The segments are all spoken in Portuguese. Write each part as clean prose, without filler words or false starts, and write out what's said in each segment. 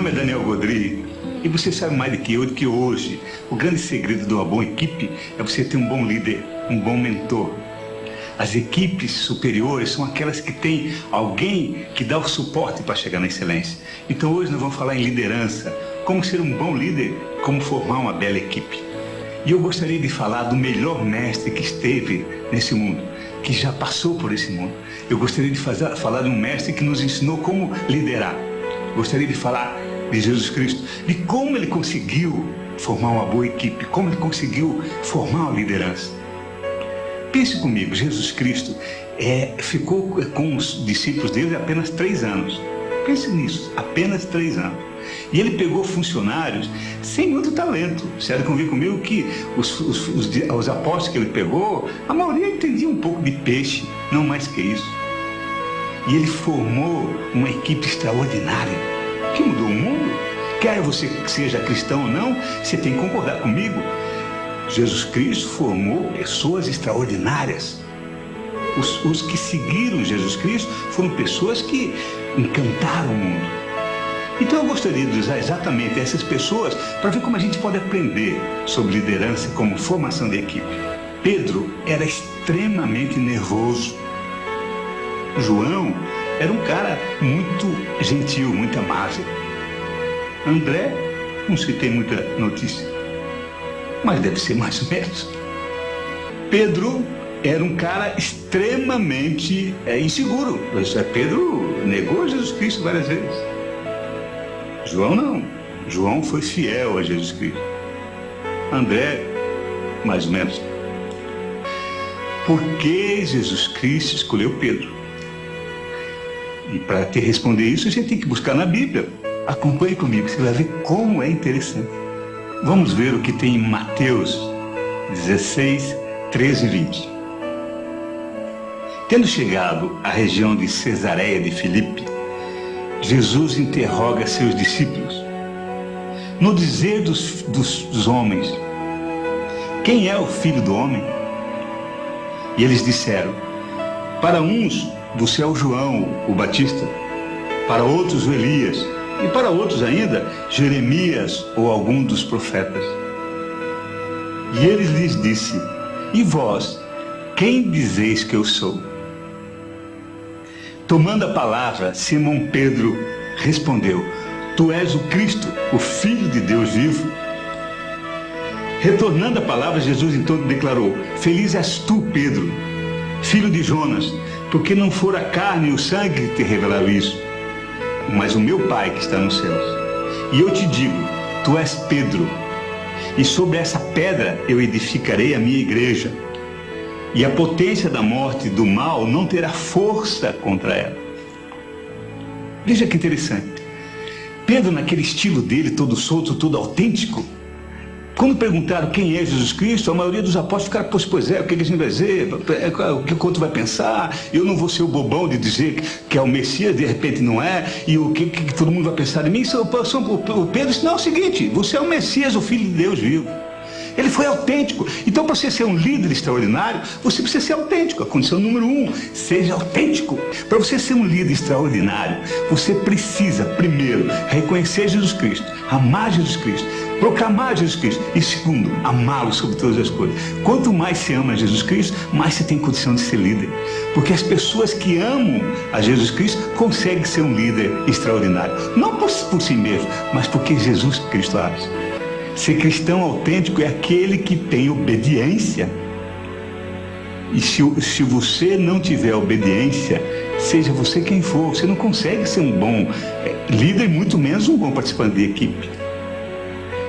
nome é Daniel Godry e você sabe mais do que eu que hoje o grande segredo de uma boa equipe é você ter um bom líder, um bom mentor. As equipes superiores são aquelas que têm alguém que dá o suporte para chegar na excelência. Então hoje nós vamos falar em liderança, como ser um bom líder, como formar uma bela equipe. E eu gostaria de falar do melhor mestre que esteve nesse mundo, que já passou por esse mundo. Eu gostaria de falar de um mestre que nos ensinou como liderar. Gostaria de falar de Jesus Cristo, de como ele conseguiu formar uma boa equipe, como ele conseguiu formar uma liderança. Pense comigo, Jesus Cristo ficou com os discípulos dele apenas 3 anos. Pense nisso, apenas 3 anos. E ele pegou funcionários sem muito talento. Você deve convir comigo que os apóstolos que ele pegou, a maioria entendia um pouco de peixe, não mais que isso. E ele formou uma equipe extraordinária, que mudou o mundo. Quer você seja cristão ou não, você tem que concordar comigo. Jesus Cristo formou pessoas extraordinárias. Os que seguiram Jesus Cristo foram pessoas que encantaram o mundo. Então eu gostaria de usar exatamente essas pessoas para ver como a gente pode aprender sobre liderança como formação de equipe. Pedro era extremamente nervoso. João era um cara muito gentil, muito amável. André, não se tem muita notícia, mas deve ser mais ou menos. Pedro era um cara extremamente inseguro. Pedro negou Jesus Cristo várias vezes. João não. João foi fiel a Jesus Cristo. André, mais ou menos. Por que Jesus Cristo escolheu Pedro? E para te responder isso, a gente tem que buscar na Bíblia. Acompanhe comigo, você vai ver como é interessante. Vamos ver o que tem em Mateus 16, 13 e 20. Tendo chegado à região de Cesareia de Filipe, Jesus interroga seus discípulos. No dizer dos homens, quem é o Filho do Homem? E eles disseram, para uns, você é o João, o Batista, para outros o Elias, e para outros ainda, Jeremias ou algum dos profetas. E ele lhes disse, e vós, quem dizeis que eu sou? Tomando a palavra, Simão Pedro respondeu, tu és o Cristo, o Filho de Deus vivo. Retornando a palavra, Jesus então declarou, feliz és tu, Pedro, filho de Jonas, porque não for a carne e o sangue que te revelaram isso, mas o meu Pai que está nos céus. E eu te digo, tu és Pedro, e sobre essa pedra eu edificarei a minha igreja, e a potência da morte e do mal não terá força contra ela. Veja que interessante. Pedro, naquele estilo dele, todo solto, todo autêntico, quando perguntaram quem é Jesus Cristo, a maioria dos apóstolos ficaram, pois é, o que a gente vai dizer, o que o outro vai pensar, eu não vou ser o bobão de dizer que é o Messias, de repente não é, e o que todo mundo vai pensar de mim. O Pedro disse, não, é o seguinte, você é o Messias, o Filho de Deus vivo. Ele foi autêntico. Então, para você ser um líder extraordinário, você precisa ser autêntico. A condição número 1, seja autêntico. Para você ser um líder extraordinário, você precisa, primeiro, reconhecer Jesus Cristo, amar Jesus Cristo, proclamar Jesus Cristo e, segundo, amá-lo sobre todas as coisas. Quanto mais você ama Jesus Cristo, mais você tem condição de ser líder. Porque as pessoas que amam a Jesus Cristo conseguem ser um líder extraordinário. Não por si mesmo, mas porque Jesus Cristo age. Ser cristão autêntico é aquele que tem obediência. E se você não tiver obediência, seja você quem for, você não consegue ser um bom líder, muito menos um bom participante de equipe.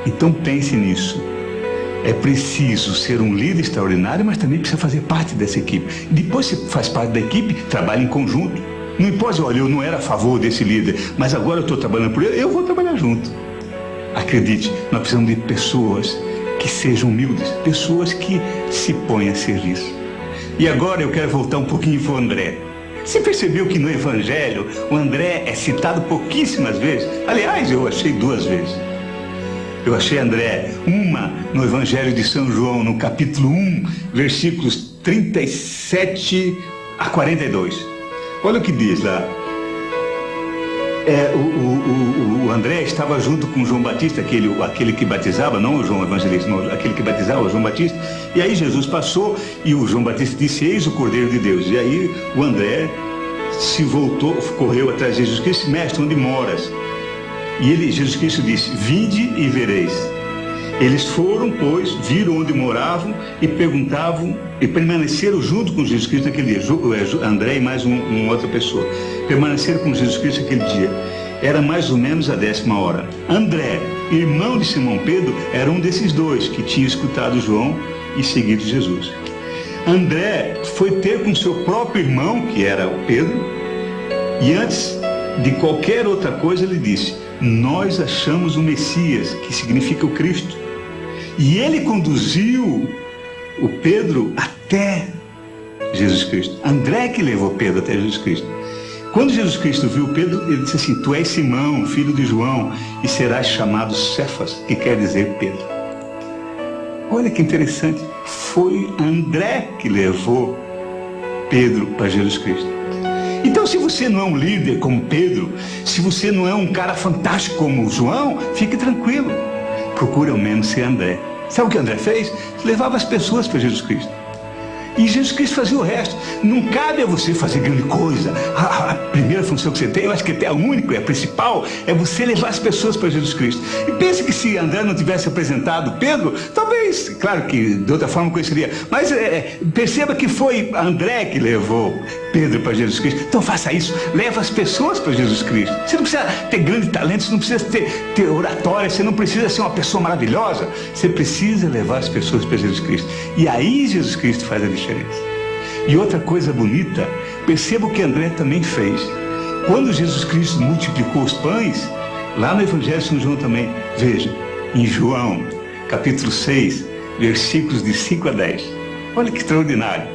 Então pense nisso. É preciso ser um líder extraordinário, mas também precisa fazer parte dessa equipe. Depois que você faz parte da equipe, trabalha em conjunto. Não importa, olha, eu não era a favor desse líder, mas agora eu estou trabalhando por ele, eu vou trabalhar junto. Acredite, nós precisamos de pessoas que sejam humildes, pessoas que se ponham a serviço. E agora eu quero voltar um pouquinho para o André. Você percebeu que no Evangelho o André é citado pouquíssimas vezes? Aliás, eu achei 2 vezes. Eu achei André, uma no Evangelho de São João, no capítulo 1, versículos 37 a 42. Olha o que diz lá. o André estava junto com João Batista, aquele que batizava, não o João Evangelista, não, aquele que batizava, o João Batista. E aí Jesus passou e o João Batista disse: eis o Cordeiro de Deus. E aí o André se voltou, correu atrás de Jesus Cristo: mestre, onde moras? E Jesus Cristo disse: vinde e vereis. Eles foram, pois, viram onde moravam e perguntavam, e permaneceram junto com Jesus Cristo naquele dia. André e mais uma outra pessoa permaneceram com Jesus Cristo aquele dia. Era mais ou menos a 10ª hora. André, irmão de Simão Pedro, era um desses dois que tinha escutado João e seguido Jesus. André foi ter com seu próprio irmão, que era o Pedro, e antes de qualquer outra coisa ele disse: nós achamos o Messias, que significa o Cristo. E ele conduziu o Pedro até Jesus Cristo. André que levou Pedro até Jesus Cristo. Quando Jesus Cristo viu Pedro, ele disse assim: tu és Simão, filho de João, e serás chamado Cefas, que quer dizer Pedro. Olha que interessante. Foi André que levou Pedro para Jesus Cristo. Então, se você não é um líder como Pedro, se você não é um cara fantástico como João, fique tranquilo. Procure ao menos ser André. Sabe o que André fez? Levava as pessoas para Jesus Cristo. E Jesus Cristo fazia o resto. Não cabe a você fazer grande coisa. A primeira função que você tem, eu acho que até a única, a principal, é você levar as pessoas para Jesus Cristo. E pense que se André não tivesse apresentado Pedro, talvez, claro que de outra forma conheceria, mas perceba que foi André que levou Pedro para Jesus Cristo. Então faça isso, leva as pessoas para Jesus Cristo. Você não precisa ter grande talento, você não precisa ter oratória, você não precisa ser uma pessoa maravilhosa, você precisa levar as pessoas para Jesus Cristo. E aí Jesus Cristo faz a diferença. E outra coisa bonita, perceba o que André também fez. Quando Jesus Cristo multiplicou os pães, lá no Evangelho de São João também, veja, em João, capítulo 6, versículos de 5 a 10. Olha que extraordinário.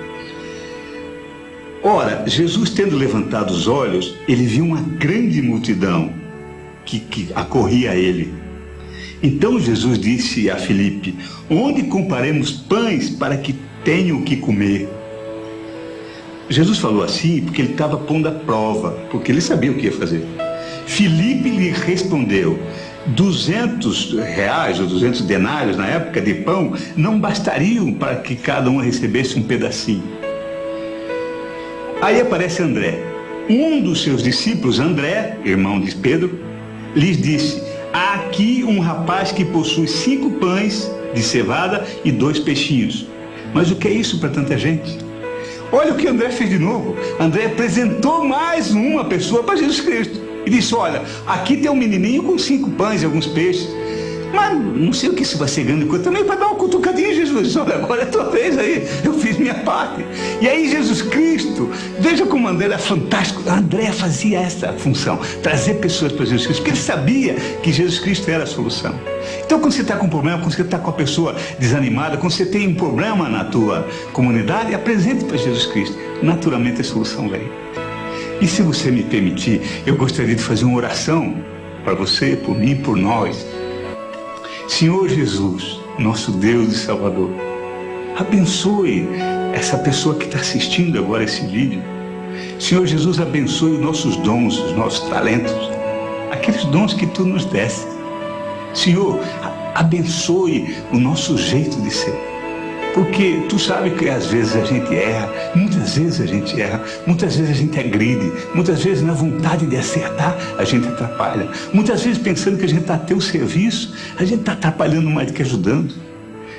Ora, Jesus tendo levantado os olhos, ele viu uma grande multidão que acorria a ele. Então Jesus disse a Filipe: onde compraremos pães para que tenham o que comer? Jesus falou assim porque ele estava pondo à prova, porque ele sabia o que ia fazer. Filipe lhe respondeu: 200 reais ou 200 denários na época de pão não bastariam para que cada um recebesse um pedacinho. Aí aparece André. Um dos seus discípulos, André, irmão de Pedro, lhes disse: há aqui um rapaz que possui 5 pães de cevada e 2 peixinhos. Mas o que é isso para tanta gente? Olha o que André fez de novo. André apresentou mais uma pessoa para Jesus Cristo e disse: olha, aqui tem um menininho com 5 pães e alguns peixes. Mas não sei o que isso vai ser grande coisa também, para dar uma cutucadinha em Jesus. Olha, agora é tua vez aí, eu fiz minha parte. E aí Jesus Cristo, veja como André era fantástico. André fazia essa função, trazer pessoas para Jesus Cristo, porque ele sabia que Jesus Cristo era a solução. Então, quando você está com um problema, quando você está com a pessoa desanimada, quando você tem um problema na tua comunidade, apresente para Jesus Cristo. Naturalmente a solução vem. E se você me permitir, eu gostaria de fazer uma oração para você, por mim, por nós. Senhor Jesus, nosso Deus e Salvador, abençoe essa pessoa que está assistindo agora esse vídeo. Senhor Jesus, abençoe os nossos dons, os nossos talentos, aqueles dons que Tu nos deste. Senhor, abençoe o nosso jeito de ser, porque Tu sabe que às vezes a gente erra, muitas vezes a gente erra, muitas vezes a gente agride, muitas vezes na vontade de acertar a gente atrapalha, muitas vezes pensando que a gente está a teu serviço, a gente está atrapalhando mais do que ajudando.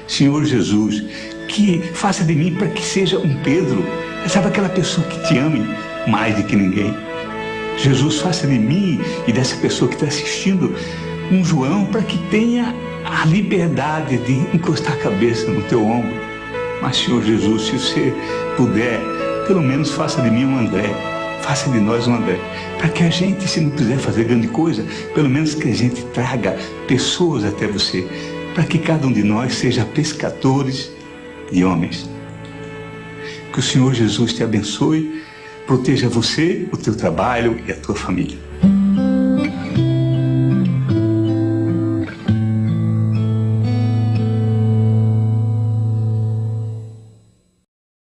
Senhor Jesus, que faça de mim para que seja um Pedro, sabe, aquela pessoa que Te ame mais do que ninguém. Jesus, faça de mim e dessa pessoa que está assistindo um João, para que tenha a liberdade de encostar a cabeça no Teu ombro. Mas, Senhor Jesus, se você puder, pelo menos faça de mim um André, faça de nós um André, para que a gente, se não quiser fazer grande coisa, pelo menos que a gente traga pessoas até você, para que cada um de nós seja pescadores de homens. Que o Senhor Jesus te abençoe, proteja você, o teu trabalho e a tua família.